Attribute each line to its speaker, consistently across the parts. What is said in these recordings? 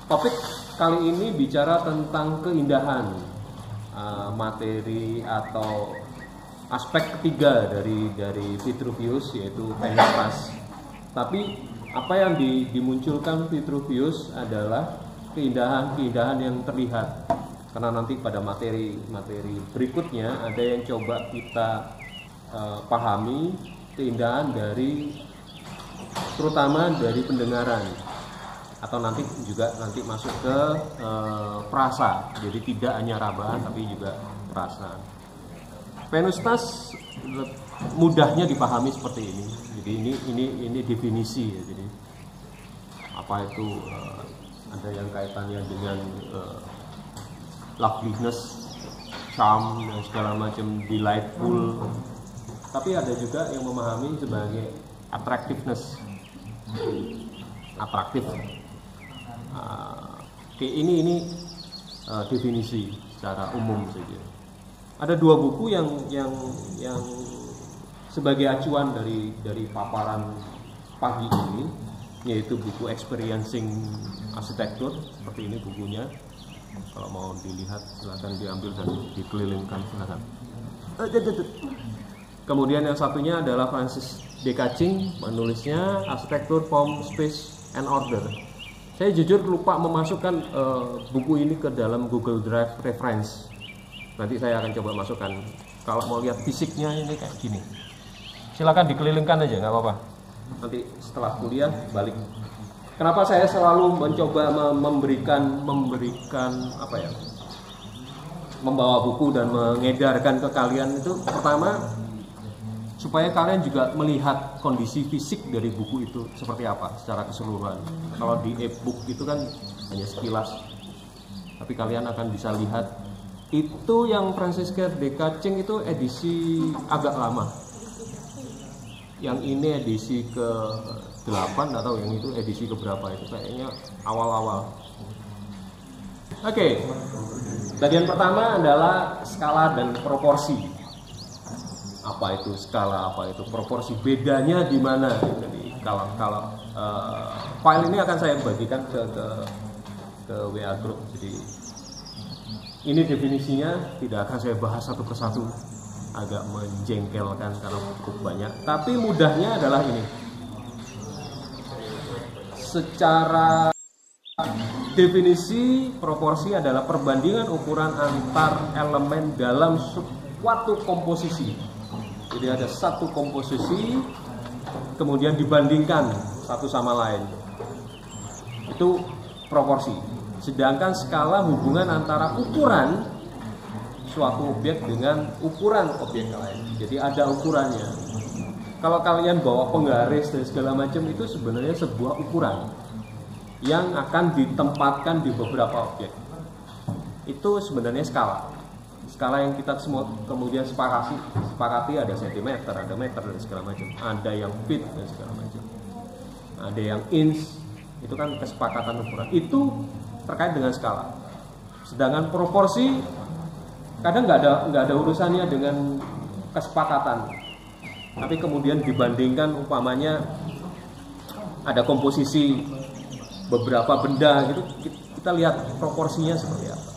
Speaker 1: Topik kali ini bicara tentang keindahan materi atau aspek ketiga dari Vitruvius, yaitu Venustas. Tapi apa yang dimunculkan Vitruvius adalah keindahan-keindahan yang terlihat. Karena nanti pada materi berikutnya ada yang coba kita pahami keindahan terutama dari pendengaran, atau nanti masuk ke perasa. Jadi tidak hanya raba tapi juga perasa. Venustas mudahnya dipahami seperti ini. Jadi ini definisi ya. Jadi apa itu ada yang kaitannya dengan loveliness, charm dan segala macam, delightful. Tapi ada juga yang memahami sebagai attractiveness, atraktif. Ini definisi secara umum saja. Ada dua buku yang sebagai acuan dari paparan pagi ini, yaitu buku Experiencing Architecture, seperti ini bukunya. Kalau mau dilihat silakan diambil dan dikelilingkan, silakan. Kemudian yang satunya adalah Francis de Kaching, penulisnya Architecture, Form, Space, and Order. Saya jujur lupa memasukkan buku ini ke dalam Google Drive reference. Nanti saya akan coba masukkan. Kalau mau lihat fisiknya ini kayak gini. Silakan dikelilingkan aja, nggak apa-apa. Nanti setelah kuliah balik. Kenapa saya selalu mencoba memberikan apa ya? Membawa buku dan mengedarkan ke kalian itu, pertama supaya kalian juga melihat kondisi fisik dari buku itu seperti apa secara keseluruhan. Kalau di e-book itu kan hanya sekilas, tapi kalian akan bisa lihat. Itu yang Francis de Kaching itu edisi agak lama. Yang ini edisi ke-8, nggak tahu yang itu edisi keberapa, itu kayaknya awal-awal. Oke. Bagian pertama adalah skala dan proporsi. Apa itu skala, apa itu proporsi, bedanya di mana? Jadi kalau file ini akan saya bagikan ke WA group. Jadi ini definisinya tidak akan saya bahas satu persatu, agak menjengkelkan karena cukup banyak. Tapi mudahnya adalah ini. Secara definisi, proporsi adalah perbandingan ukuran antar elemen dalam suatu komposisi. Jadi ada satu komposisi, kemudian dibandingkan satu sama lain. Itu proporsi. Sedangkan skala hubungan antara ukuran suatu objek dengan ukuran objek lain. Jadi ada ukurannya. Kalau kalian bawa penggaris dan segala macam, itu sebenarnya sebuah ukuran yang akan ditempatkan di beberapa objek. Itu sebenarnya skala. Skala yang kita semua kemudian sepakati ada sentimeter, ada meter dan segala macam. Ada yang feet dan segala macam. Ada yang inch. Itu kan kesepakatan ukuran. Itu terkait dengan skala. Sedangkan proporsi kadang nggak ada urusannya dengan kesepakatan. Tapi kemudian dibandingkan, umpamanya ada komposisi beberapa benda gitu, kita lihat proporsinya seperti apa.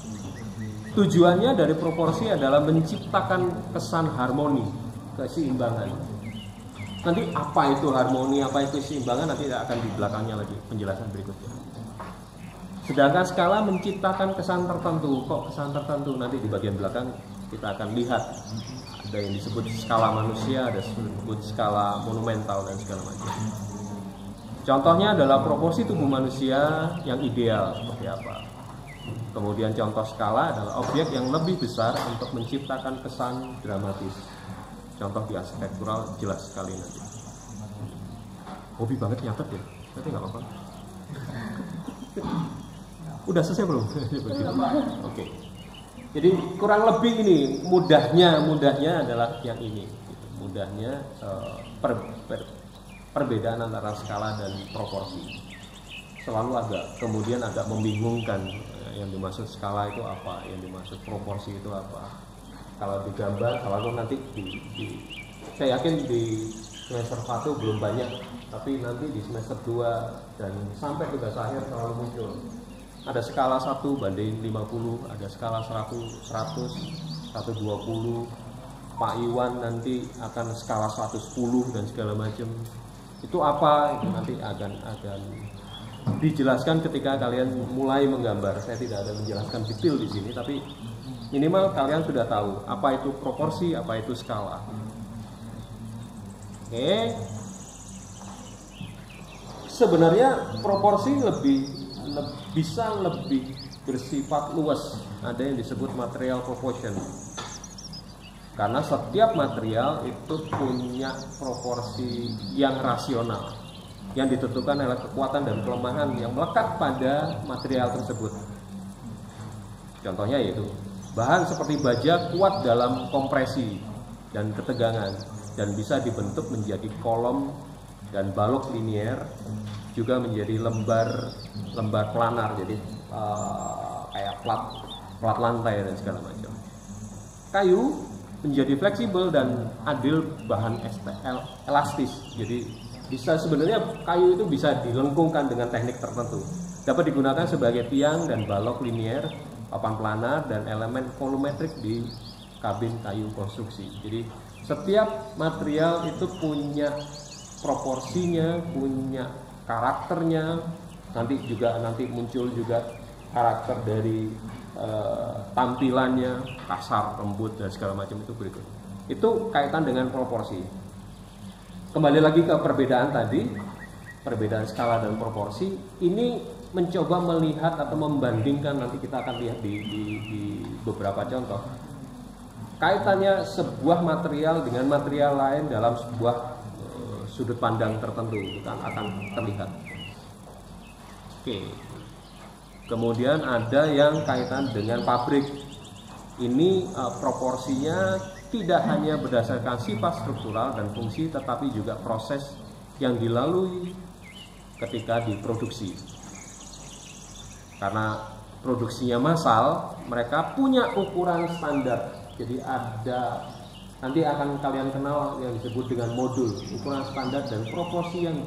Speaker 1: Tujuannya dari proporsi adalah menciptakan kesan harmoni, keseimbangan. Nanti apa itu harmoni, apa itu keseimbangan, nanti akan di belakangnya lagi penjelasan berikutnya. Sedangkan skala menciptakan kesan tertentu. Kok kesan tertentu? Nanti di bagian belakang kita akan lihat. Ada yang disebut skala manusia, ada yang disebut skala monumental dan segala macam. Contohnya adalah proporsi tubuh manusia yang ideal seperti apa. Kemudian contoh skala adalah objek yang lebih besar untuk menciptakan kesan dramatis. Contoh di arsitektural jelas sekali nanti. Hobi banget nyatet ya, tapi nggak apa-apa. Udah selesai belum? Oke. Jadi kurang lebih ini mudahnya adalah yang ini. Mudahnya perbedaan antara skala dan proporsi. Selalu agak membingungkan. Yang dimaksud skala itu apa, yang dimaksud proporsi itu apa. Kalau digambar, kalau nanti saya yakin di semester 1 belum banyak, tapi nanti di semester 2 dan sampai tugas akhir selalu muncul ada skala 1 banding 50, ada skala 100, 120. Pak Iwan nanti akan skala 110 dan segala macam. Itu apa? Itu nanti akan dijelaskan ketika kalian mulai menggambar. Saya tidak ada menjelaskan detail di sini, tapi minimal kalian sudah tahu apa itu proporsi, apa itu skala. Oke. Sebenarnya proporsi bisa lebih bersifat luas. Ada yang disebut material proportion. Karena setiap material itu punya proporsi yang rasional, yang ditentukan oleh kekuatan dan kelemahan yang melekat pada material tersebut. Contohnya yaitu bahan seperti baja kuat dalam kompresi dan ketegangan dan bisa dibentuk menjadi kolom dan balok linier, juga menjadi lembar planar, jadi kayak plat lantai dan segala macam. Kayu menjadi fleksibel dan adil, bahan elastis. Jadi bisa, sebenarnya kayu itu bisa dilengkungkan dengan teknik tertentu. Dapat digunakan sebagai tiang dan balok linier, papan planar, dan elemen volumetrik di kabin kayu konstruksi. Jadi setiap material itu punya proporsinya, punya karakternya. Nanti muncul juga karakter dari tampilannya, kasar, lembut dan segala macam itu berikut. Itu kaitan dengan proporsi. Kembali lagi ke perbedaan tadi, perbedaan skala dan proporsi. Ini mencoba melihat atau membandingkan, nanti kita akan lihat di beberapa contoh. Kaitannya sebuah material dengan material lain dalam sebuah sudut pandang tertentu itu akan terlihat. Oke. Kemudian ada yang kaitan dengan pabrik. Ini proporsinya tidak hanya berdasarkan sifat struktural dan fungsi, tetapi juga proses yang dilalui ketika diproduksi. Karena produksinya massal, mereka punya ukuran standar. Jadi ada, nanti akan kalian kenal yang disebut dengan modul, ukuran standar dan proporsi yang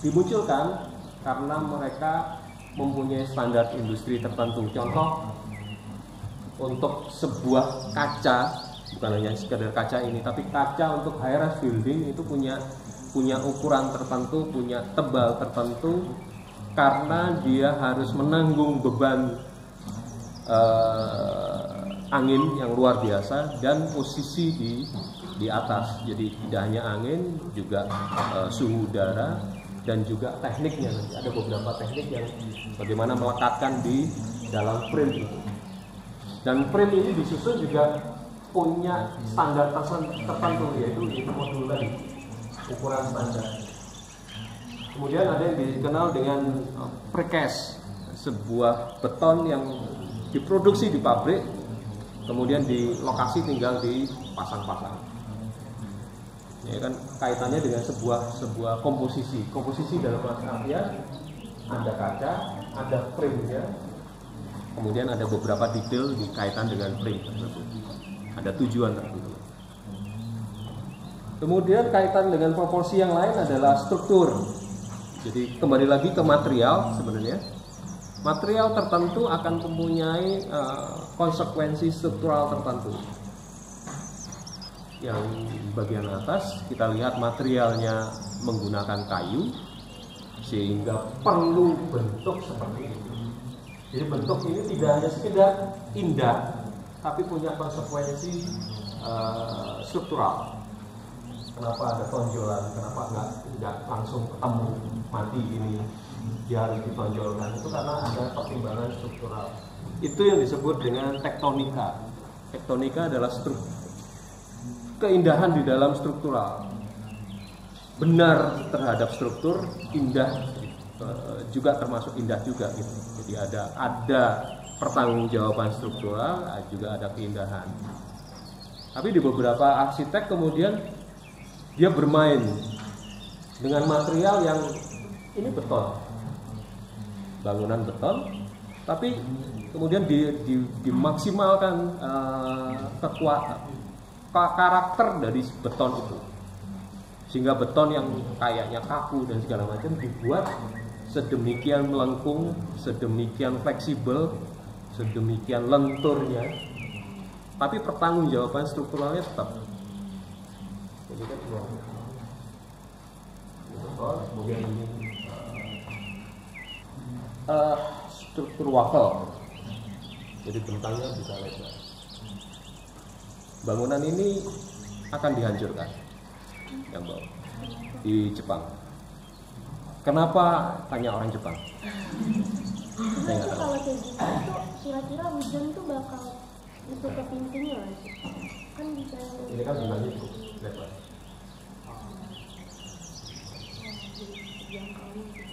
Speaker 1: dimunculkan karena mereka mempunyai standar industri tertentu. Contoh, untuk sebuah kaca, bukan hanya sekedar kaca ini, tapi kaca untuk high-rise building itu punya ukuran tertentu, punya tebal tertentu, karena dia harus menanggung beban angin yang luar biasa dan posisi di atas. Jadi tidak hanya angin, juga suhu udara dan juga tekniknya. Nanti ada beberapa teknik yang bagaimana melekatkan di dalam frame itu. Dan frame ini disusun juga punya standar tertentu, yaitu itu modul tadi, ukuran standar. Kemudian ada yang dikenal dengan precast, sebuah beton yang diproduksi di pabrik, kemudian di lokasi tinggal dipasang-pasang. Ya kan, kaitannya dengan sebuah komposisi dalam artian ada kaca, ada frame-nya, kemudian ada beberapa detail dikaitan dengan frame tersebut, ada tujuan tertentu. Kemudian kaitan dengan proporsi yang lain adalah struktur. Jadi kembali lagi ke material, sebenarnya material tertentu akan mempunyai konsekuensi struktural tertentu. Yang bagian atas kita lihat materialnya menggunakan kayu, sehingga perlu bentuk seperti ini. Jadi bentuk ini tidak hanya sekedar indah, tapi punya konsekuensi struktural. Kenapa ada tonjolan? Kenapa nggak langsung ketemu mati ini? Dia harus ditonjolkan. Itu karena ada pertimbangan struktural. Itu yang disebut dengan tektonika. Tektonika adalah keindahan di dalam struktural. Benar terhadap struktur, indah juga termasuk indah juga gitu. Jadi ada pertanggungjawaban struktural, juga ada keindahan. Tapi di beberapa arsitek kemudian dia bermain dengan material yang ini beton, bangunan beton, tapi kemudian dimaksimalkan kekuatan karakter dari beton itu, sehingga beton yang kayaknya kaku dan segala macam dibuat sedemikian melengkung, sedemikian fleksibel, sedemikian lenturnya, tapi pertanggungjawaban strukturalnya tetap. Jadi kan kemudian ini struktur wafel, jadi bentangnya bisa lebar. Bangunan ini akan dihancurkan yang bawah di Jepang. Kenapa? Tanya orang Jepang. Saya nggak tahu.
Speaker 2: Kalau kayak gitu tuh kira-kira hujan tuh bakal itu ke pintunya nggak sih? Kan bisa.
Speaker 1: Ini kan bentangnya cukup lebar.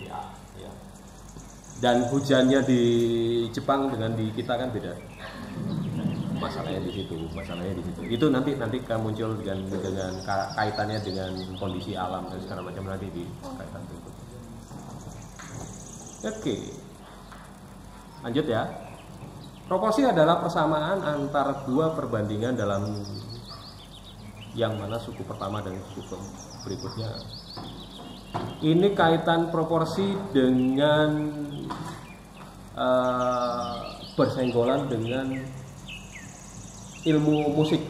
Speaker 1: Ya, ya. Dan hujannya di Jepang dengan di kita kan beda. Masalahnya di situ. Itu nanti akan muncul dengan kaitannya dengan kondisi alam dan segala macam nanti di kaitan berikutnya. Oke. Lanjut ya. Proporsi adalah persamaan antar dua perbandingan dalam yang mana suku pertama dan suku berikutnya. Ini kaitan proporsi dengan bersenggolan dengan ilmu musik.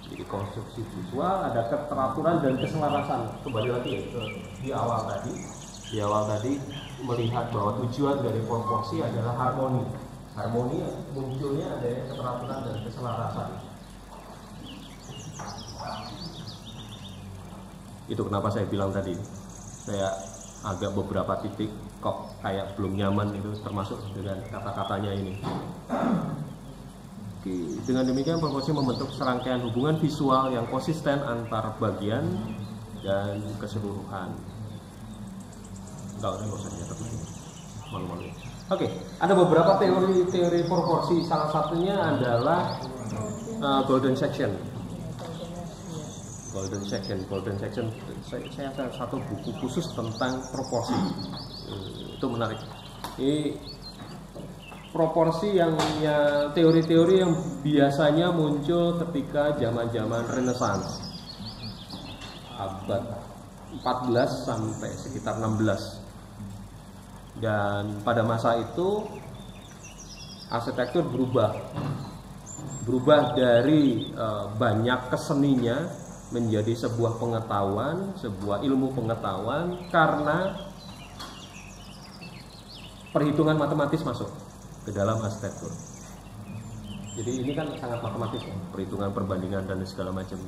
Speaker 1: Jadi konstruksi visual ada keteraturan dan keselarasan. Kembali lagi ya di awal tadi melihat bahwa tujuan dari proporsi adalah harmoni. Harmoni munculnya adanya keteraturan dan keselarasan. Itu kenapa saya bilang tadi, saya agak beberapa titik kok kayak belum nyaman itu, termasuk dengan kata-katanya ini. Oke, dengan demikian proporsi membentuk serangkaian hubungan visual yang konsisten antar bagian dan keseluruhan. Enggak usah dicatat lagi. Malu-malu. Oke, ada beberapa teori proporsi. Salah satunya adalah golden section. Saya ada satu buku khusus tentang proporsi. Itu menarik. Ini proporsi yang teori-teori yang biasanya muncul ketika zaman-zaman Renaissance, abad 14 sampai sekitar 16. Dan pada masa itu arsitektur berubah dari banyak keseninya menjadi sebuah pengetahuan, sebuah ilmu pengetahuan, karena perhitungan matematis masuk ke dalam arsitektur. Jadi ini kan sangat matematis ya, perhitungan perbandingan dan segala macam.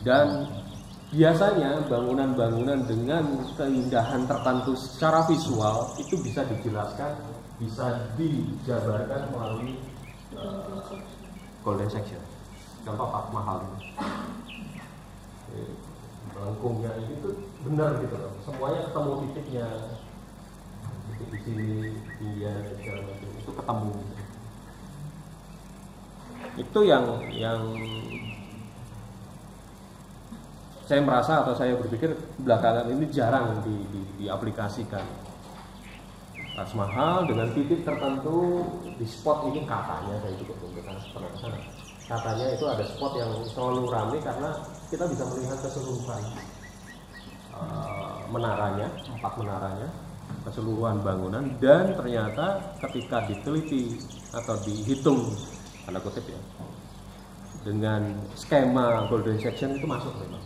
Speaker 1: Dan biasanya bangunan-bangunan dengan keindahan tertentu secara visual itu bisa dijelaskan, bisa dijabarkan melalui golden section. Contoh Taj Mahal ini. Melengkungnya itu benar gitu loh. Semuanya ketemu titiknya. Titik di sini, dia segala macam itu ketemu. Itu yang saya merasa atau saya berpikir belakangan ini jarang diaplikasikan. Taj Mahal dengan titik tertentu di spot ini katanya, saya juga belum pernah ke sana. Katanya itu ada spot yang selalu ramai karena kita bisa melihat keseluruhan menaranya, 4 menaranya, keseluruhan bangunan, dan ternyata ketika diteliti atau dihitung tanda kutip ya, dengan skema golden section itu masuk memang.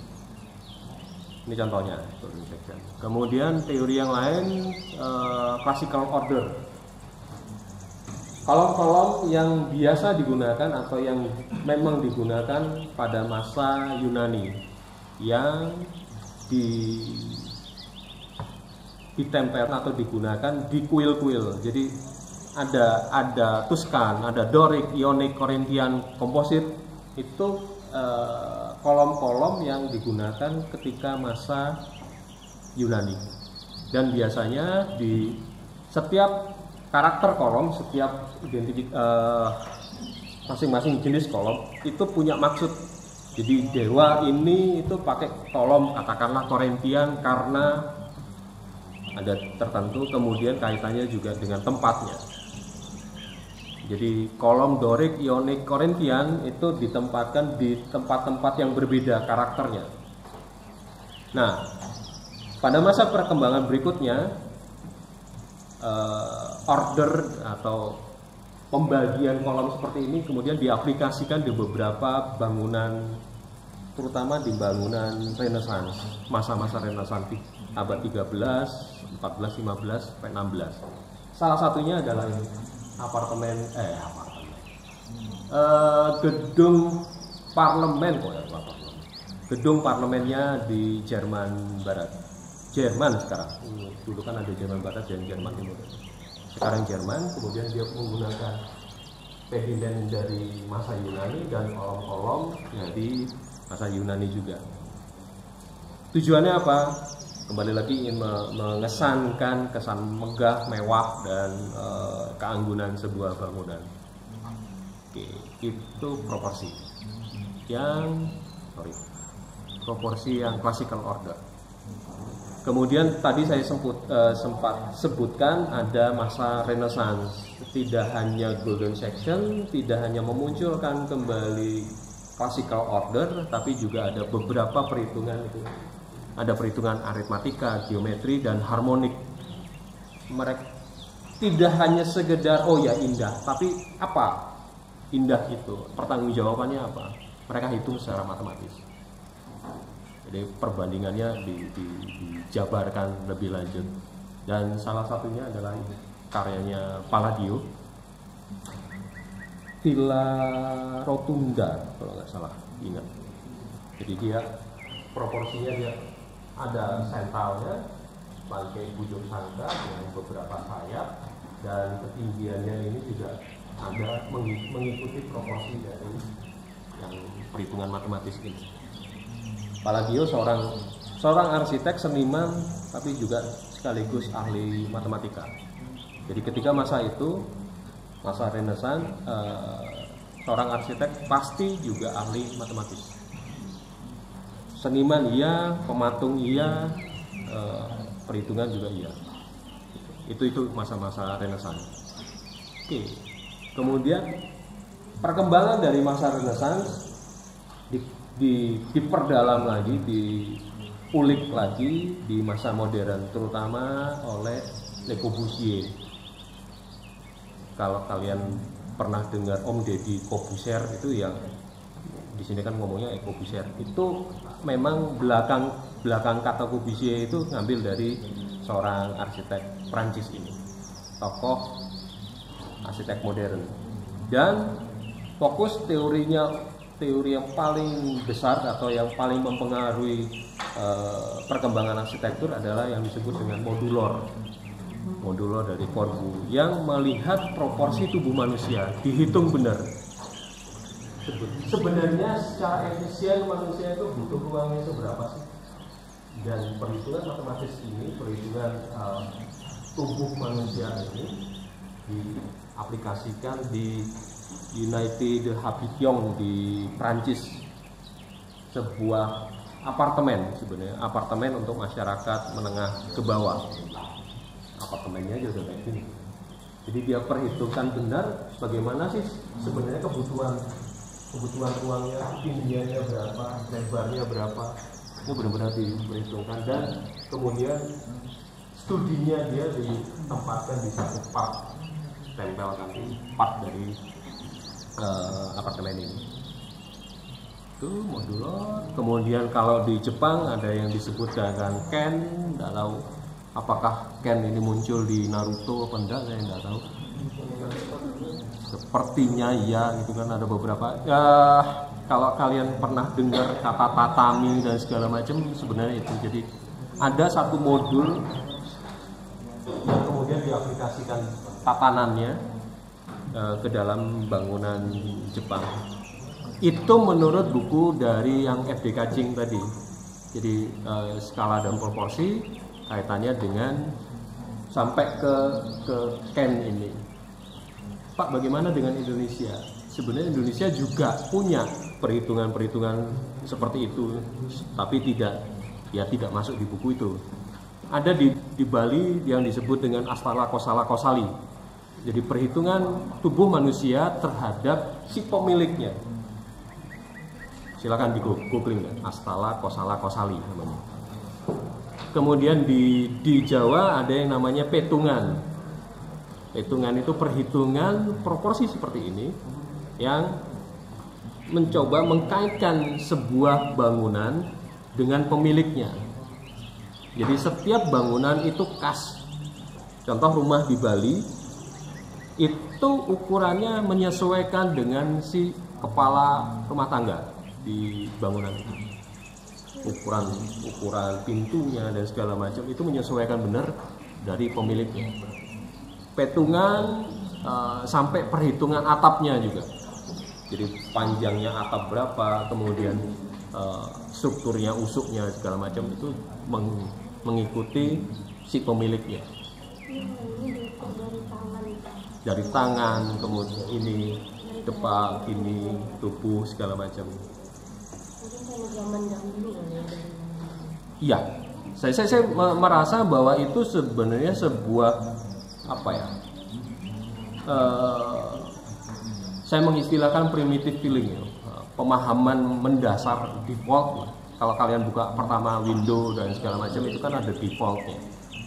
Speaker 1: Ini contohnya golden section. Kemudian teori yang lain classical order. Kolom-kolom yang biasa digunakan atau yang memang digunakan pada masa Yunani yang ditempel atau digunakan di kuil-kuil. Jadi ada Tuscan, ada Doric, Ionic, Corinthian, komposit. Itu kolom-kolom yang digunakan ketika masa Yunani. Dan biasanya di setiap karakter kolom, setiap masing-masing jenis kolom itu punya maksud. Jadi dewa ini itu pakai kolom katakanlah Corinthian karena ada tertentu, kemudian kaitannya juga dengan tempatnya. Jadi kolom Doric, Ionic, Corinthian itu ditempatkan di tempat-tempat yang berbeda karakternya. Nah, Pada masa perkembangan berikutnya, order atau pembagian kolom seperti ini kemudian diaplikasikan di beberapa bangunan, terutama di bangunan Renaissance, masa-masa Renaissance abad 13, 14, 15, sampai 16. Salah satunya adalah ini, gedung parlemen, gedung parlemennya di Jerman Barat. Jerman sekarang, dulu kan ada Jerman Barat dan Jerman Timur. Sekarang Jerman, kemudian dia menggunakan pediment dari masa Yunani dan kolom-kolom dari masa Yunani juga. Tujuannya apa? Kembali lagi ingin mengesankan kesan megah, mewah, dan keanggunan sebuah bangunan. Oke, itu proporsi yang classical order. Kemudian tadi saya sempat sebutkan ada masa Renaissance. Tidak hanya golden section, tidak hanya memunculkan kembali classical order, tapi juga ada beberapa perhitungan itu. Ada perhitungan aritmatika, geometri, dan harmonik. Mereka tidak hanya sekedar oh ya indah, tapi apa indah itu? Pertanggungjawabannya apa? Mereka hitung secara matematis. Jadi perbandingannya dijabarkan lebih lanjut, dan salah satunya adalah karyanya Palladio, Villa Rotunda kalau nggak salah ingat. Jadi dia proporsinya dia ada sentralnya sebagai bujur sangka dengan beberapa sayap, dan ketinggiannya ini juga ada mengikuti proporsi dari yang perhitungan matematis ini. Palladio seorang arsitek, seniman, tapi juga sekaligus ahli matematika. Jadi ketika masa itu, masa Renaissance, seorang arsitek pasti juga ahli matematis. Seniman iya, pematung iya, perhitungan juga iya. Itu masa-masa Renaissance. Oke. Kemudian perkembangan dari masa Renaissance diperdalam lagi, diulik lagi di masa modern, terutama oleh Le Corbusier. Kalau kalian pernah dengar Om Deddy Corbusier, itu yang di sini kan ngomongnya Le Corbusier, itu memang belakang kata Corbusier itu ngambil dari seorang arsitek Prancis ini, tokoh arsitek modern, dan fokus teori yang paling besar atau yang paling mempengaruhi perkembangan arsitektur adalah yang disebut dengan modulor dari Corbu, yang melihat proporsi tubuh manusia dihitung benar. Sebenarnya secara efisien manusia itu butuh ruangnya seberapa sih? Dan perhitungan matematis ini, perhitungan tubuh manusia ini diaplikasikan di United Habitation di Prancis, sebuah apartemen untuk masyarakat menengah ke bawah. Apartemennya aja udah kayak gini. Jadi dia perhitungkan benar bagaimana sih sebenarnya kebutuhan ruangnya, tingginya berapa, lebarnya berapa. Itu benar-benar diperhitungkan, dan kemudian studinya dia ditempatkan di satu part, tempelkan di part dari apartemen ini. Itu modulor. Kemudian kalau di Jepang ada yang disebut dengan Ken. Tidak tahu apakah Ken ini muncul di Naruto apa enggak, saya tidak tahu. Sepertinya iya gitu kan, ada beberapa. Kalau kalian pernah dengar kata tatami dan segala macam, sebenarnya itu. Jadi ada satu modul yang kemudian diaplikasikan tatanannya ke dalam bangunan Jepang. Itu menurut buku dari yang F.D. Kaching tadi. Jadi skala dan proporsi kaitannya dengan sampai ke Ken ini. Pak, bagaimana dengan Indonesia? Sebenarnya Indonesia juga punya perhitungan-perhitungan seperti itu, tapi tidak masuk di buku itu. Ada di Bali yang disebut dengan Astala Kosala Kosali. Jadi perhitungan tubuh manusia terhadap si pemiliknya. Silakan di googling ya, Astala Kosala Kosali namanya. Kemudian di Jawa ada yang namanya petungan. Petungan itu perhitungan proporsi seperti ini yang mencoba mengkaitkan sebuah bangunan dengan pemiliknya. Jadi setiap bangunan itu khas. Contoh rumah di Bali itu ukurannya menyesuaikan dengan si kepala rumah tangga di bangunan itu. Ukuran pintunya dan segala macam itu menyesuaikan benar dari pemiliknya. Petungan sampai perhitungan atapnya juga. Jadi panjangnya atap berapa, kemudian strukturnya, usuknya segala macam itu mengikuti si pemiliknya. Dari tangan, kemudian ini depan, ini tubuh segala macam. Iya, saya merasa bahwa itu sebenarnya sebuah apa ya? Saya mengistilahkan primitive feeling, ya. Pemahaman mendasar default. Kalau kalian buka pertama window dan segala macam itu kan ada defaultnya.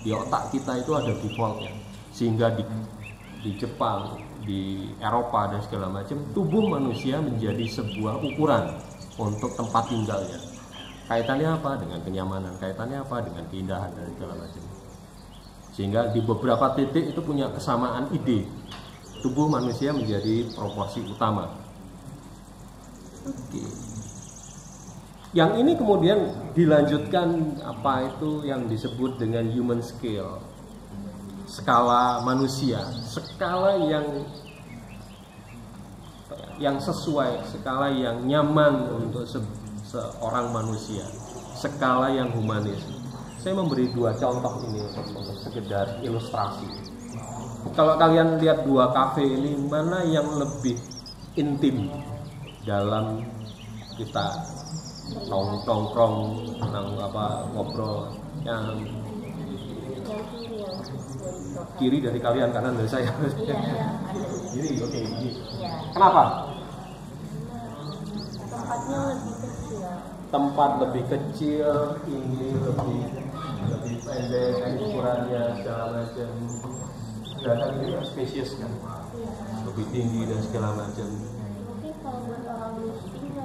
Speaker 1: Di otak kita itu ada defaultnya, sehingga di Jepang, di Eropa dan segala macam, tubuh manusia menjadi sebuah ukuran untuk tempat tinggalnya. Kaitannya apa dengan kenyamanan, kaitannya apa dengan keindahan dan segala macam. Sehingga di beberapa titik itu punya kesamaan ide. Tubuh manusia menjadi proporsi utama. Oke. Yang ini kemudian dilanjutkan apa itu yang disebut dengan human scale. Skala manusia, skala yang sesuai, skala yang nyaman untuk seorang manusia, skala yang humanis. Saya memberi dua contoh ini untuk sekedar ilustrasi. Kalau kalian lihat dua kafe ini, mana yang lebih intim dalam kita nongkrong, ngobrol? Yang kiri dari kalian, kanan dari saya. Kiri, oke. Kenapa?
Speaker 2: Tempatnya lebih kecil.
Speaker 1: Tempat lebih kecil, ini lebih pendek ukurannya segala macam. Sedangkan ini spesies kan, lebih tinggi dan segala macam.
Speaker 2: Mungkin kalau buat orang miskin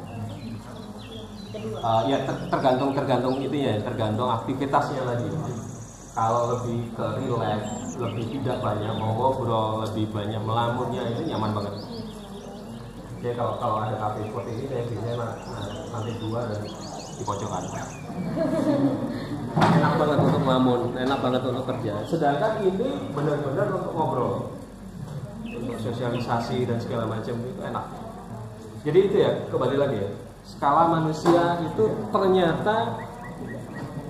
Speaker 1: Ya tergantung itu ya, tergantung aktivitasnya lagi. Kalau lebih ke relax, lebih tidak banyak mau ngobrol, lebih banyak melamunnya, itu nyaman banget. Jadi kalau ada kafe seperti ini, saya biasanya nanti dua dan di pojokan. Enak banget untuk melamun, enak banget untuk kerja. Sedangkan ini benar-benar untuk ngobrol, untuk sosialisasi dan segala macam itu enak. Jadi itu ya, kembali lagi ya, skala manusia itu ternyata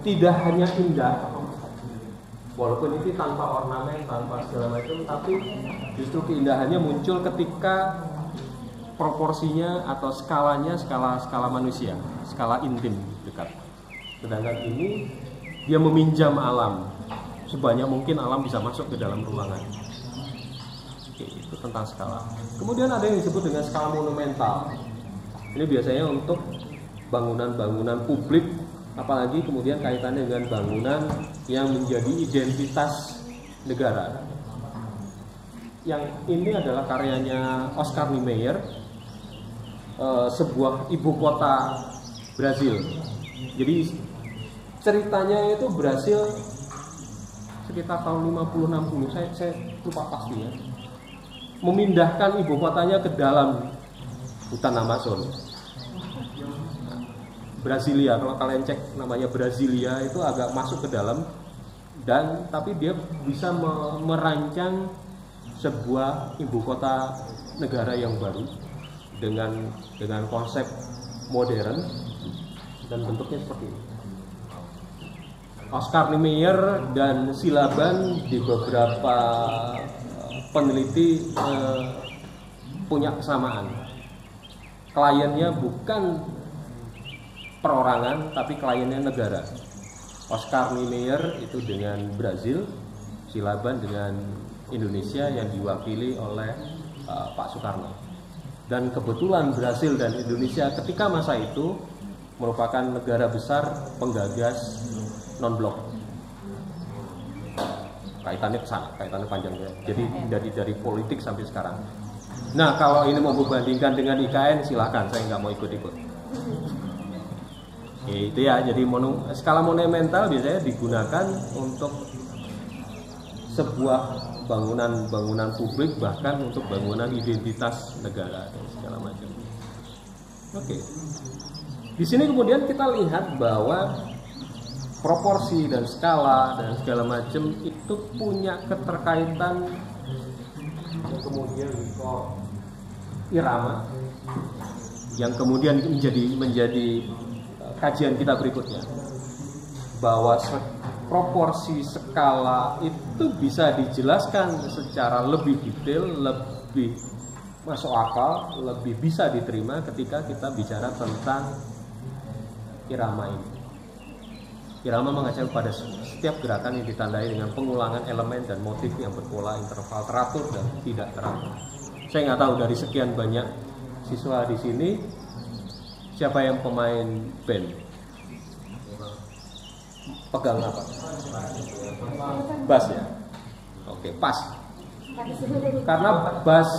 Speaker 1: tidak hanya indah, walaupun itu tanpa ornamen, tanpa segala macam, tapi justru keindahannya muncul ketika proporsinya atau skalanya skala manusia, skala intim dekat. Sedangkan ini dia meminjam alam, sebanyak mungkin alam bisa masuk ke dalam ruangan. Oke, itu tentang skala. Kemudian ada yang disebut dengan skala monumental. Ini biasanya untuk bangunan-bangunan publik, apalagi kemudian kaitannya dengan bangunan yang menjadi identitas negara. Yang ini adalah karyanya Oscar Niemeyer, sebuah ibu kota Brazil. Jadi ceritanya itu Brazil sekitar tahun 50-60, saya lupa pasti ya, memindahkan ibu kotanya ke dalam hutan Amazon. Brasilia, kalau kalian cek namanya Brasilia, itu agak masuk ke dalam, dan tapi dia bisa merancang sebuah ibu kota negara yang baru dengan konsep modern dan bentuknya seperti ini. Oscar Niemeyer dan Silaban di beberapa peneliti punya kesamaan. Kliennya bukan perorangan, tapi kliennya negara. Oscar Niemeyer itu dengan Brazil, Silaban dengan Indonesia yang diwakili oleh Pak Soekarno. Dan kebetulan Brazil dan Indonesia ketika masa itu merupakan negara besar penggagas non-blok. kaitannya ke sana, kaitannya panjang ya. Jadi dari politik sampai sekarang. Nah, kalau ini mau membandingkan dengan IKN silahkan, saya nggak mau ikut-ikut. Itu ya, jadi skala monumental biasanya digunakan untuk sebuah bangunan publik, bahkan untuk bangunan identitas negara dan segala macam. Oke. Di sini kemudian kita lihat bahwa proporsi dan skala dan segala macam itu punya keterkaitan yang kemudian irama, yang kemudian menjadi kajian kita berikutnya, bahwa proporsi skala itu bisa dijelaskan secara lebih detail, lebih masuk akal, lebih bisa diterima ketika kita bicara tentang irama ini. Irama mengacu pada setiap gerakan yang ditandai dengan pengulangan elemen dan motif yang berpola, interval teratur dan tidak teratur. Saya nggak tahu dari sekian banyak siswa di sini siapa yang pemain band. Pegang apa? Bass ya. Oke, pas. Karena bass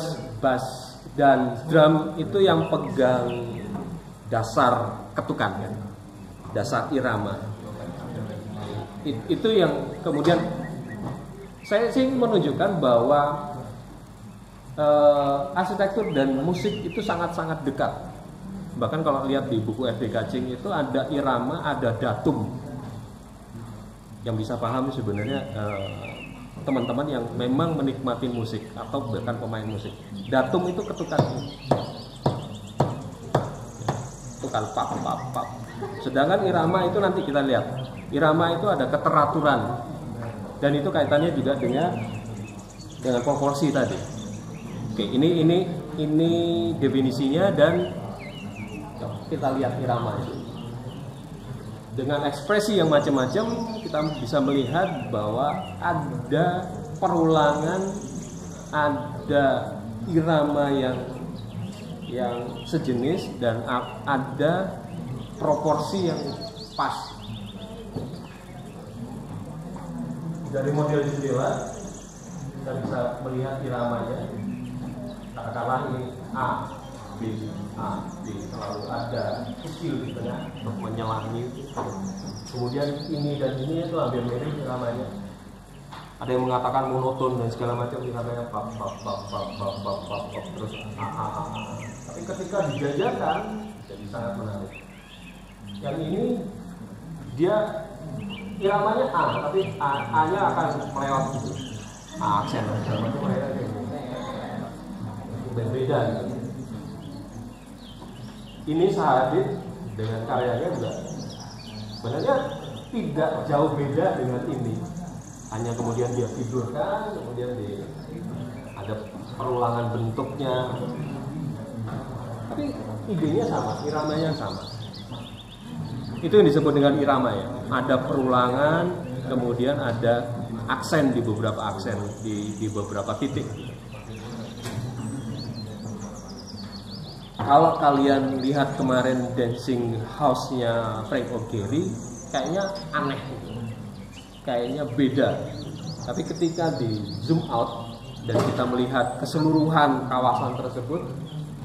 Speaker 1: dan drum itu yang pegang dasar ketukan kan, dasar irama. Itu yang kemudian saya sih menunjukkan bahwa arsitektur dan musik itu sangat-sangat dekat. Bahkan kalau lihat di buku F.D. Kacing itu ada irama, ada datum. Yang bisa paham sebenarnya teman-teman yang memang menikmati musik atau bahkan pemain musik. Datum itu ketukan. Ketukan pap pap pap. Sedangkan irama itu nanti kita lihat. Irama itu ada keteraturan. Dan itu kaitannya juga dengan proporsi tadi. Oke, ini definisinya dan kita lihat irama itu. Dengan ekspresi yang macam-macam kita bisa melihat bahwa ada perulangan, ada irama yang sejenis dan ada proporsi yang pas. Dari model jendela kita bisa melihat iramanya. Katakanlah ini A, B, selalu ada kecil di tengah untuk menyelangi. Kemudian ini dan ini itu hampir mirip iramanya. Ada yang mengatakan monoton dan segala macam, iramanya pap terus A. Tapi ketika dijajarkan jadi sangat menarik. Yang ini dia iramanya A, tapi A-nya akan melewat gitu. A aksen dan segala macam berbeda gitu. Ini Sahadid dengan karyanya juga sebenarnya tidak jauh beda dengan ini, hanya kemudian dia tidurkan, kemudian ada perulangan bentuknya, tapi idenya sama, iramanya sama. Itu yang disebut dengan irama ya. Ada perulangan, kemudian ada aksen di beberapa beberapa titik. Kalau kalian lihat kemarin dancing house-nya Frank O'Gary, kayaknya aneh, kayaknya beda. Tapi ketika di zoom out dan kita melihat keseluruhan kawasan tersebut,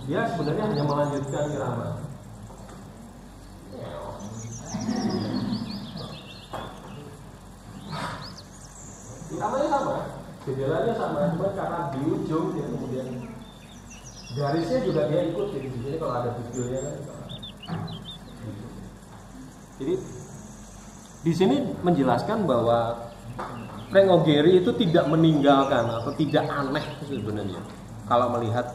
Speaker 1: dia sebenarnya hanya melanjutkan irama. Iramanya sama, jendelanya sama, cuma karena di ujung dia kemudian garisnya juga dia ikut. Jadi di sini kalau ada videonya kan. Jadi di sini menjelaskan bahwa Frank O'Gary itu tidak meninggalkan atau tidak aneh sebenarnya kalau melihat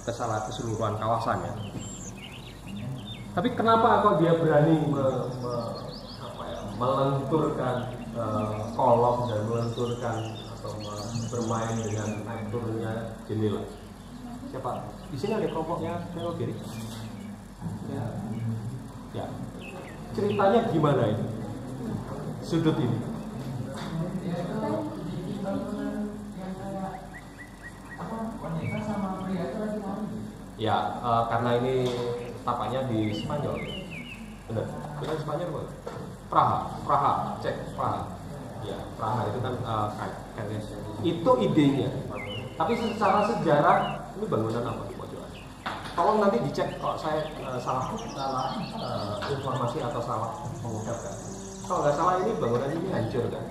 Speaker 1: keseluruhan kawasannya. Tapi kenapa kok dia berani melenturkan kolom dan melenturkan atau bermain dengan aturnya jendela? Siapa? Di sini ada kelompoknya Frank O'Gary. Ya. Ceritanya gimana ini? Sudut ini. Ya, karena ini tapanya di Spanyol. Benar. Benar Spanyol bukan? Praha, cek Praha. Ya, prana itu kan itu idenya. Tapi secara sejarah ini bangunan apa di Pojokan? Tolong nanti dicek kalau saya salah informasi atau salah mengucapkan. Kalau nggak salah ini bangunan ini hancur kan?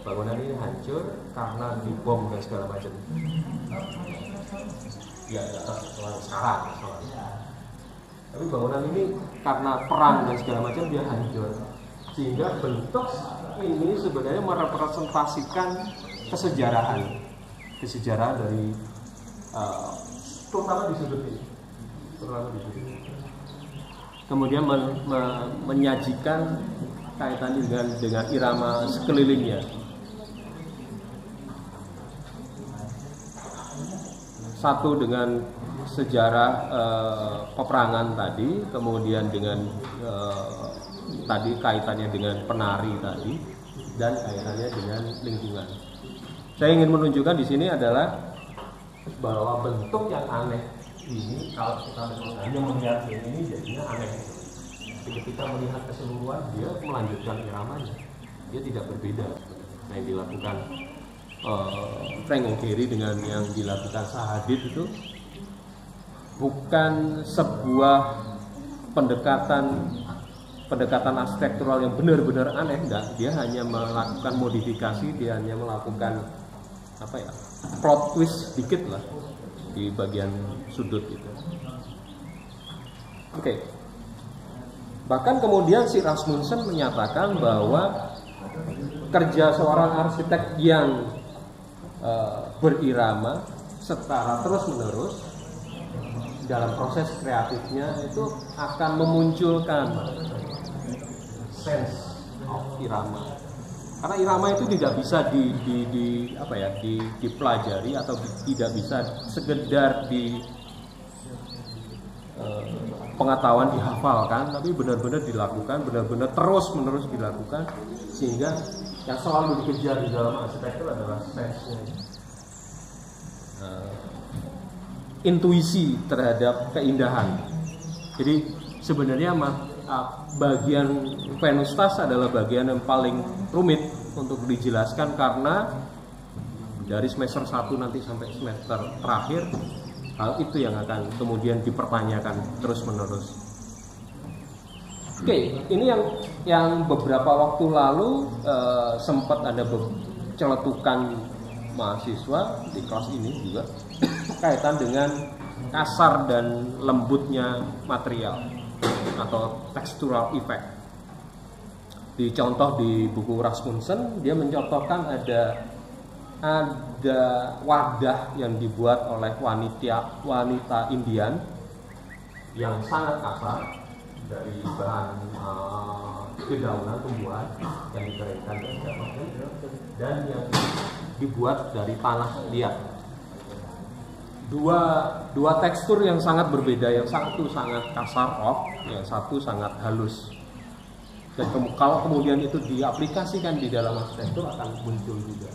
Speaker 1: Bangunan ini hancur karena dibom dan segala macam. Ya, sekarang. Tapi bangunan ini karena perang dan segala macam dia hancur. Sehingga bentuk ini sebenarnya merepresentasikan kesejarahan dari terutama di sudut ini. Kemudian menyajikan kaitannya dengan irama sekelilingnya. Satu dengan sejarah peperangan tadi, kemudian dengan tadi kaitannya dengan penari tadi, dan kaitannya dengan lingkungan. Saya ingin menunjukkan di sini adalah bahwa bentuk yang aneh ini kalau kita hanya melihat ini jadinya aneh. Tapi ketika melihat keseluruhan dia melanjutkan iramanya, dia tidak berbeda. Nah, yang dilakukan Frank O'Gary dengan yang dilakukan Sahadid itu bukan sebuah pendekatan arsitektural yang benar-benar aneh, enggak. Dia hanya melakukan modifikasi, dia hanya melakukan plot twist dikit lah di bagian sudut itu. Oke. Bahkan kemudian si Rasmussen menyatakan bahwa kerja seorang arsitek yang berirama secara terus-menerus dalam proses kreatifnya itu akan memunculkan sense of irama. Karena irama itu tidak bisa dipelajari atau tidak bisa sekedar di pengetahuan dihafalkan, tapi benar-benar dilakukan, benar-benar terus-menerus dilakukan, sehingga yang selalu dikejar di dalam arsitektur adalah sense-nya, intuisi terhadap keindahan. Jadi sebenarnya bagian Venustas adalah bagian yang paling rumit untuk dijelaskan, karena dari semester 1 nanti sampai semester terakhir hal itu yang akan kemudian dipertanyakan terus-menerus. Oke, ini yang beberapa waktu lalu sempat ada celetukan mahasiswa di kelas ini juga kaitan dengan kasar dan lembutnya material atau textural effect. Dicontoh di buku Rasmussen, dia mencontohkan ada wadah yang dibuat oleh wanita Indian yang sangat kasar dari bahan dedaunan tumbuhan yang dikeringkan dan yang dibuat dari tanah liat. Dua tekstur yang sangat berbeda, yang satu sangat kasar rough, yang satu sangat halus. Dan kalau kemudian itu diaplikasikan di dalam arsitektur akan muncul juga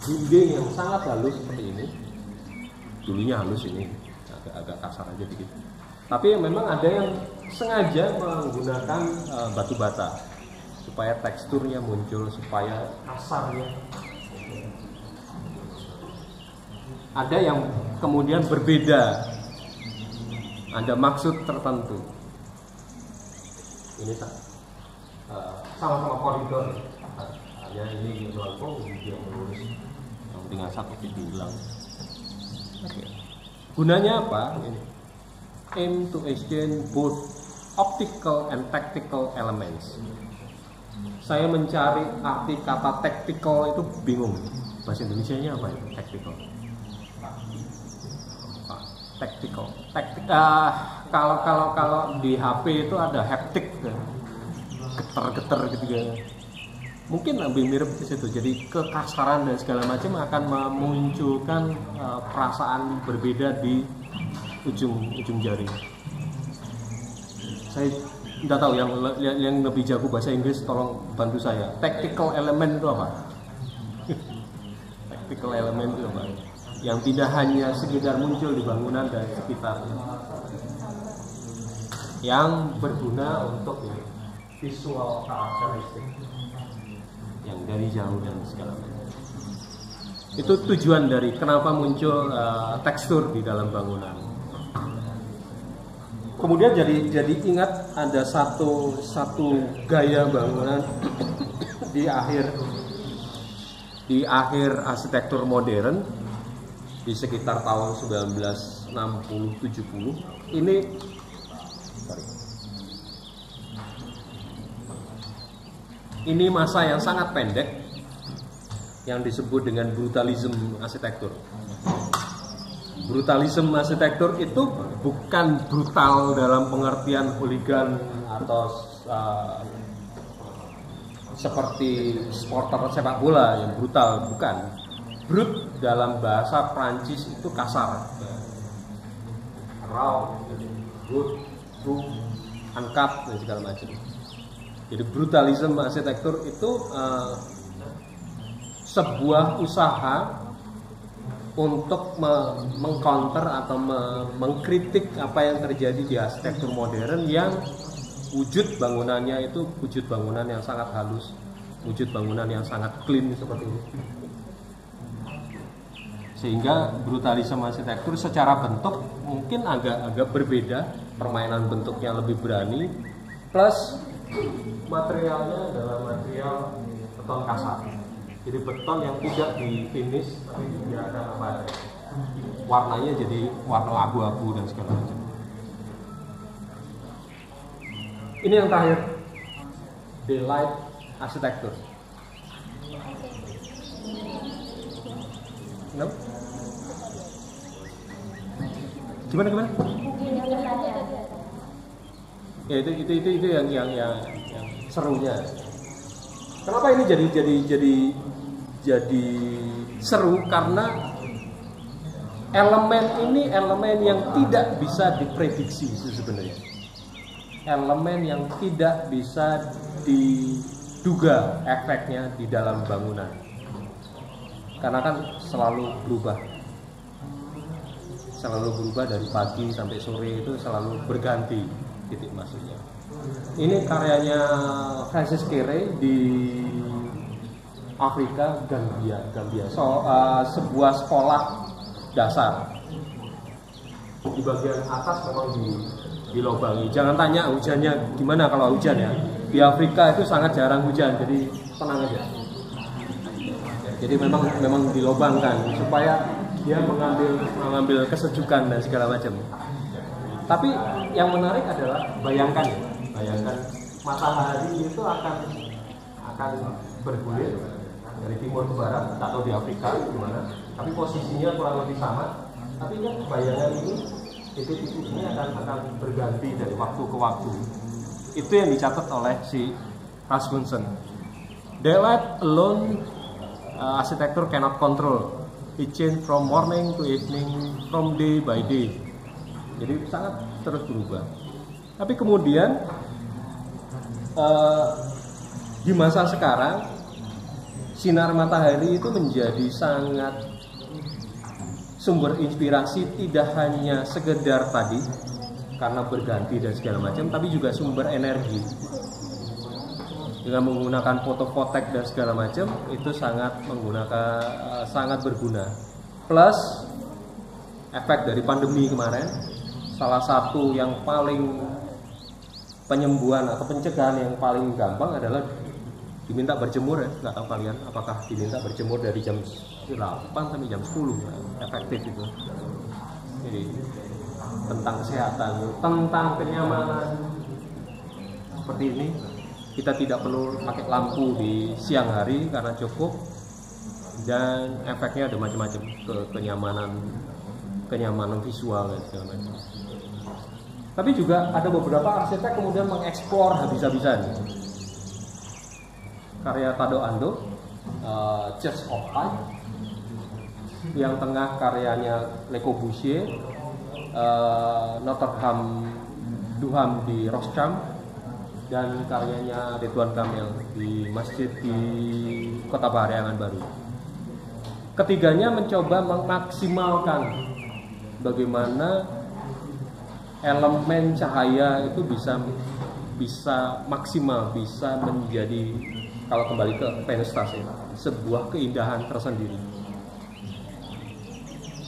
Speaker 1: dinding yang sangat halus seperti ini. Dulunya halus, ini agak kasar aja dikit. Tapi memang ada yang sengaja menggunakan batu bata supaya teksturnya muncul, supaya kasarnya. Ada yang kemudian berbeda, ada maksud tertentu. Ini sama-sama koridor, hanya ini melengkung, dia melurus dengan satu titik hilang. Oke. Gunanya apa? Ini aim to exchange both optical and tactical elements. Saya mencari arti kata tactical itu bingung. Bahasa Indonesianya apa itu? Tactical. Kalau di HP itu ada haptic, getar-getar gitu ya. Mungkin lebih mirip ke situ. Jadi kekasaran dan segala macam akan memunculkan perasaan berbeda di ujung jari. Saya tidak tahu yang lebih jago bahasa Inggris tolong bantu saya. Tactical element itu apa? Tactical element itu apa? Yang tidak hanya sekedar muncul di bangunan dan sekitarnya, yang berguna untuk visual karakteristik. yang dari jauh dan segala macam. Itu tujuan dari kenapa muncul tekstur di dalam bangunan. Kemudian jadi ingat ada satu gaya bangunan di akhir arsitektur modern di sekitar tahun 1960-70 ini masa yang sangat pendek yang disebut dengan brutalisme arsitektur. Brutalisme arsitektur itu bukan brutal dalam pengertian hooligan atau seperti supporter sepak bola yang brutal, bukan. Brut dalam bahasa Prancis itu kasar, raw, brut, uncut dan segala macam. Jadi brutalisme arsitektur itu sebuah usaha untuk mengcounter atau mengkritik apa yang terjadi di arsitektur modern yang wujud bangunannya itu wujud bangunan yang sangat halus, wujud bangunan yang sangat clean seperti ini. Sehingga brutalisme arsitektur secara bentuk mungkin agak berbeda, permainan bentuknya lebih berani, plus materialnya adalah material beton kasar. Jadi beton yang tidak di finish tapi dia ada apa? Warnanya jadi warna abu-abu dan segala macam. Ini yang terakhir, daylight arsitektur. No? Gimana? Ya itu yang serunya. Kenapa ini jadi seru? Karena elemen ini elemen yang tidak bisa diprediksi sebenarnya. Elemen yang tidak bisa diduga efeknya di dalam bangunan. Karena kan selalu berubah dari pagi sampai sore, itu selalu berganti titik masuknya. Ini karyanya Francis Kere di Afrika, Gambia. Sebuah sekolah dasar. Di bagian atas memang dilobangi. Jangan tanya hujannya gimana kalau hujan ya. Di Afrika itu sangat jarang hujan, jadi tenang aja. Jadi memang dilobangkan supaya dia mengambil kesejukan dan segala macam. Tapi yang menarik adalah bayangkan matahari itu akan bergulir dari timur ke barat atau di Afrika gimana? Tapi posisinya kurang lebih sama. Tapi kan bayangan ini titik-titik ini akan berganti dari waktu ke waktu. Itu yang dicatat oleh si Rasmussen. Daylight alone arsitektur cannot control. It change from morning to evening, from day by day. Jadi sangat terus berubah. Tapi kemudian di masa sekarang sinar matahari itu menjadi sangat sumber inspirasi, tidak hanya sekedar tadi karena berganti dan segala macam, tapi juga sumber energi. Dengan menggunakan fotovoltaik dan segala macam itu sangat berguna. Plus efek dari pandemi kemarin, salah satu yang paling penyembuhan atau pencegahan yang paling gampang adalah diminta berjemur ya. Nggak tahu kalian apakah diminta berjemur dari jam 8 sampai jam 10, efektif itu. Jadi tentang kesehatan, tentang kenyamanan seperti ini. Kita tidak perlu pakai lampu di siang hari karena cukup, dan efeknya ada macam-macam, kenyamanan visual dan segala macam. Tapi juga ada beberapa arsitek kemudian mengeksplor habis-habisan. Karya Tado Ando, Church of Light, yang tengah karyanya Le Corbusier, Notre Dame di Roskam, dan karyanya Ridwan Kamil di masjid di Kota Parahyangan Baru. Ketiganya mencoba memaksimalkan bagaimana elemen cahaya itu bisa maksimal, bisa menjadi kalau kembali ke Venustase, sebuah keindahan tersendiri.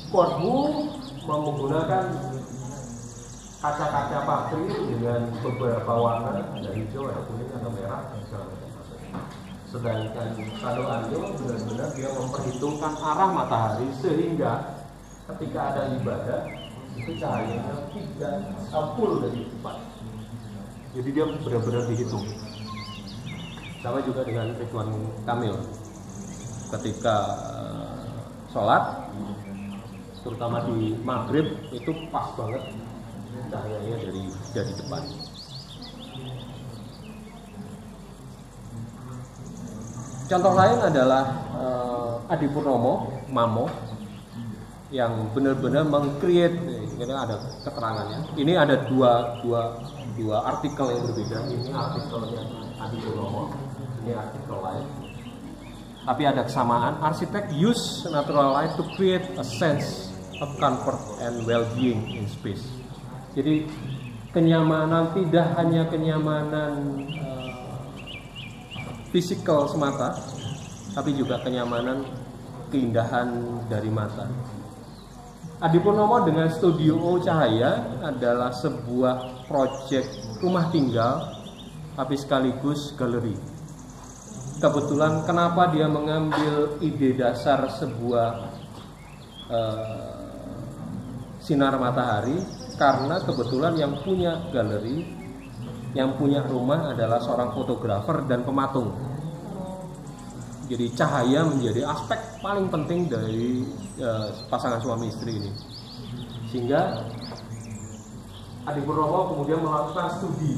Speaker 1: Corbu menggunakan kaca-kaca patri dengan beberapa warna, ada hijau, ada kuning, ada merah, dan segala macam. Sedangkan Tado Ando benar-benar dia memperhitungkan arah matahari sehingga ketika ada ibadah itu cahayanya tidak full dari depan. Jadi dia benar-benar dihitung. Sama juga dengan Ridwan Kamil ketika sholat, terutama di maghrib itu pas banget cahayanya dari depan. Contoh lain adalah Adi Purnomo, Mamo, yang benar-benar meng-create, ini ada keterangannya. Ini ada dua artikel yang berbeda. Ini artikelnya Adi Purnomo, ini artikel lain. Tapi ada kesamaan. Arsitek use natural light to create a sense of comfort and well-being in space. Jadi kenyamanan tidak hanya kenyamanan fisikal semata, tapi juga kenyamanan, keindahan dari mata. Adi Purnomo dengan Studio Cahaya adalah sebuah proyek rumah tinggal, tapi sekaligus galeri. Kebetulan kenapa dia mengambil ide dasar sebuah sinar matahari? Karena kebetulan yang punya galeri, yang punya rumah adalah seorang fotografer dan pematung. Jadi cahaya menjadi aspek paling penting dari pasangan suami istri ini. Sehingga Adi Purnomo kemudian melakukan studi,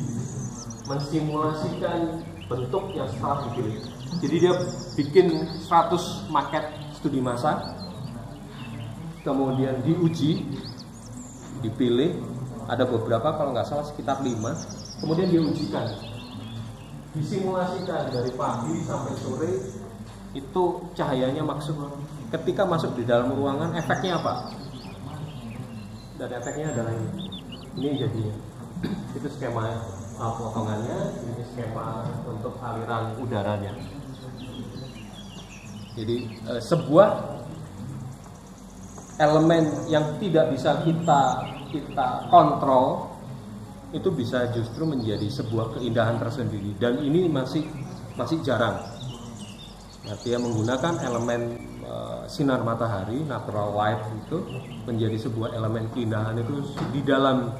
Speaker 1: mensimulasikan bentuk yang setelah dipilih. Jadi dia bikin 100 maket studi massa, kemudian diuji, dipilih, ada beberapa kalau nggak salah sekitar 5, kemudian diujikan, disimulasikan dari pagi sampai sore, itu cahayanya maksimal. Ketika masuk di dalam ruangan, efeknya apa? Dan efeknya adalah ini jadinya. Itu skema potongannya, ini skema untuk aliran udaranya. Jadi sebuah elemen yang tidak bisa kita kontrol itu bisa justru menjadi sebuah keindahan tersendiri, dan ini masih jarang. Artinya menggunakan elemen sinar matahari, natural light itu menjadi sebuah elemen keindahan itu di dalam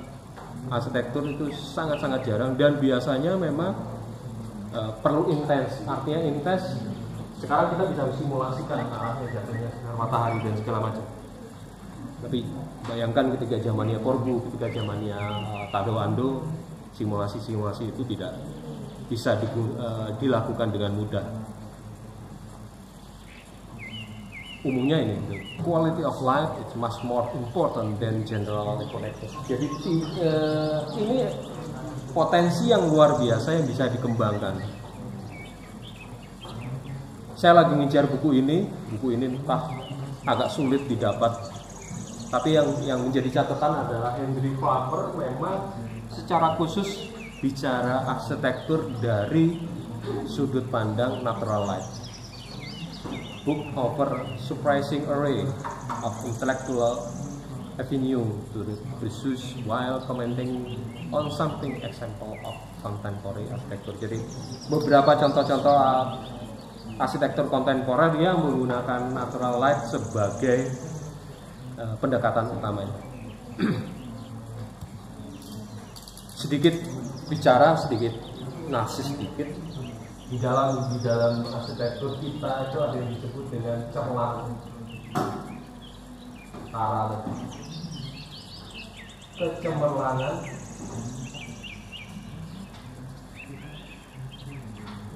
Speaker 1: arsitektur itu sangat-sangat jarang, dan biasanya memang perlu intens. Artinya intens, sekarang kita bisa simulasikan arahnya jatuhnya sinar matahari dan segala macam. Tapi bayangkan ketika zamannya Corbu, ketika zamannya Tado Ando, simulasi-simulasi itu tidak bisa dilakukan dengan mudah. Umumnya ini, quality of life is much more important than general recognition. Jadi ini potensi yang luar biasa yang bisa dikembangkan. Saya lagi ngejar buku ini entah agak sulit didapat. Tapi yang menjadi catatan adalah Henry Clapper memang secara khusus bicara arsitektur dari sudut pandang natural light. Book over surprising array of intellectual avenue to the pursuit while commenting on something example of contemporary architecture. Jadi beberapa contoh-contoh arsitektur kontemporer yang menggunakan natural light sebagai pendekatan utamanya. Sedikit bicara, sedikit narsis sedikit. Di dalam arsitektur kita itu ada yang disebut dengan cerlang tara, kecemerlangan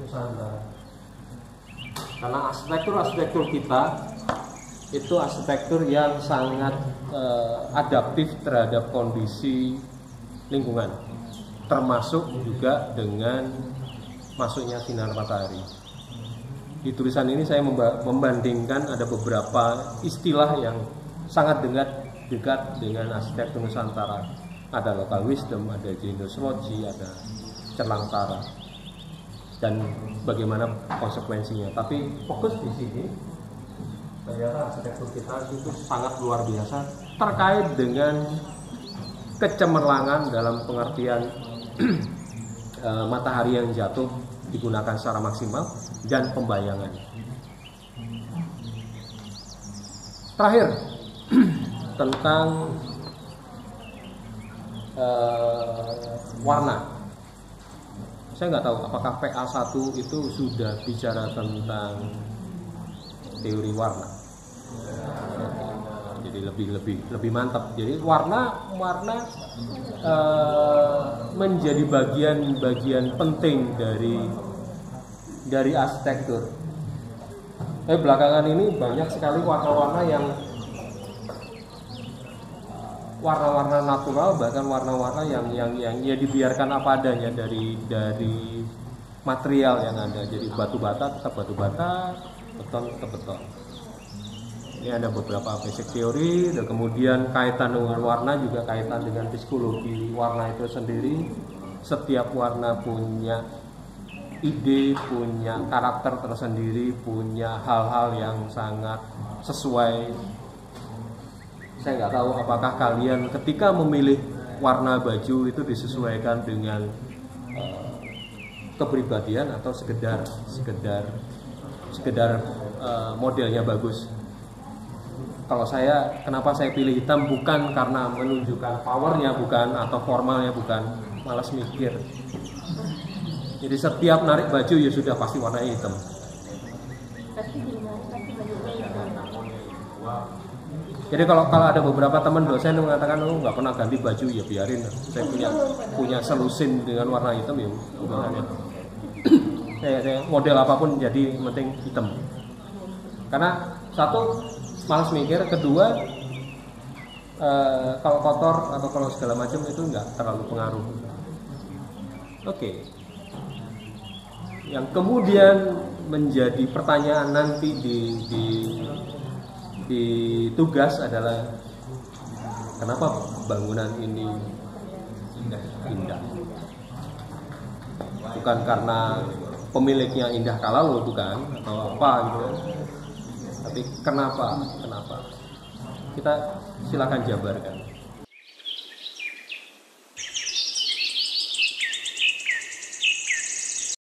Speaker 1: Nusantara. Karena arsitektur kita itu arsitektur yang sangat adaptif terhadap kondisi lingkungan, termasuk juga dengan masuknya sinar matahari. Di tulisan ini saya membandingkan ada beberapa istilah yang sangat dekat dengan arsitektur Nusantara. Ada local wisdom, ada genius loci, ada cerlang tara. dan bagaimana konsekuensinya. Tapi fokus di sini ternyata arsitektur kita itu sangat luar biasa terkait dengan kecemerlangan dalam pengertian matahari yang jatuh digunakan secara maksimal dan pembayangan. Terakhir tentang warna. Saya nggak tahu apakah PA1 itu sudah bicara tentang teori warna. Jadi lebih mantap. Jadi warna menjadi bagian penting dari arsitektur. Belakangan ini banyak sekali warna-warna natural, bahkan warna-warna yang ya dibiarkan apa adanya dari material yang ada. Jadi batu bata tetap batu bata, beton tetap beton. Ini ada beberapa basic teori, dan kemudian kaitan dengan warna juga kaitan dengan psikologi warna itu sendiri. Setiap warna punya ide, punya karakter tersendiri, punya hal-hal yang sangat sesuai. Saya nggak tahu apakah kalian ketika memilih warna baju itu disesuaikan dengan kepribadian atau sekedar modelnya bagus. Kalau saya, kenapa saya pilih hitam bukan karena menunjukkan powernya, bukan, atau formalnya, bukan, malas mikir. Jadi setiap narik baju ya sudah pasti warnanya hitam. Jadi kalau ada beberapa teman dosen yang mengatakan nggak pernah ganti baju, ya biarin. Saya punya selusin dengan warna hitam ya hubungannya. Saya model apapun jadi penting hitam. Karena satu, malas mikir, kedua kalau kotor atau kalau segala macam itu nggak terlalu pengaruh. Oke. Yang kemudian menjadi pertanyaan nanti di tugas adalah kenapa bangunan ini indah? Bukan karena pemiliknya indah kalau bukan atau apa gitu. Tapi kenapa? Kita silakan jabarkan.